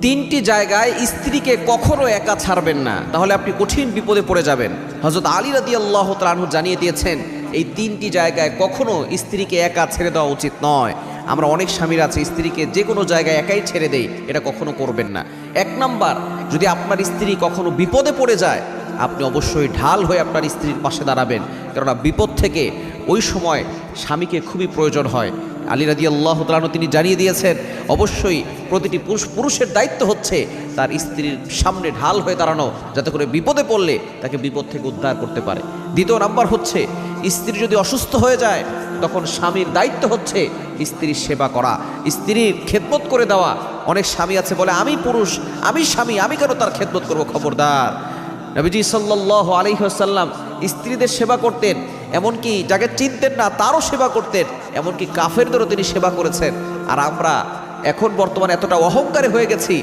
তিনটি জায়গায় স্ত্রীকে কখনো একা ছাড়বেন না, তাহলে আপনি কঠিন বিপদে পড়ে যাবেন। হযরত আলী রাদিয়াল্লাহু তাআলা আনহু জানিয়ে দিয়েছেন এই তিনটি জায়গায় কখনো স্ত্রীকে একা ছেড়ে দেওয়া উচিত নয়। আমরা অনেক স্বামীর আছে স্ত্রীকে যে কোনো জায়গায় একাই ছেড়ে দেই, এটা কখনো করবেন না। এক নাম্বার, যদি আপনার স্ত্রী কখনো বিপদে পড়ে যায়, আপনি অবশ্যই ঢাল হয়ে আপনার স্ত্রীর পাশে দাঁড়াবেন, কেননা বিপদ থেকে ওই সময় স্বামীকে খুবই প্রয়োজন হয়। আলী রাদিয়াল্লাহু তাআলা আনহু তিনি জানিয়ে দিয়েছেন অবশ্যই প্রতিটি পুরুষের দায়িত্ব হচ্ছে তার স্ত্রীর সামনে ঢাল হয়ে দাঁড়ানো, যাতে করে বিপদে পড়লে তাকে বিপদ থেকে উদ্ধার করতে পারে। দ্বিতীয় নাম্বার হচ্ছে, স্ত্রী যদি অসুস্থ হয়ে যায় তখন স্বামীর দায়িত্ব হচ্ছে স্ত্রীর সেবা করা, স্ত্রীর খেদমত করে দেওয়া। অনেক স্বামী আছে বলে আমি পুরুষ, আমি স্বামী, আমি কেন তার খেদমত করব? খবরদার। নবীজি সাল্লাল্লাহু আলাইহি ওয়াসাল্লাম স্ত্রীদের সেবা করতেন, এমনকি যাকে চিনতেন না তারও সেবা করতেন, এমনকি কাফেরদেরও তিনি সেবা করেছেন। আর আমরা এখন বর্তমানে এতটা অহংকারী হয়ে গেছি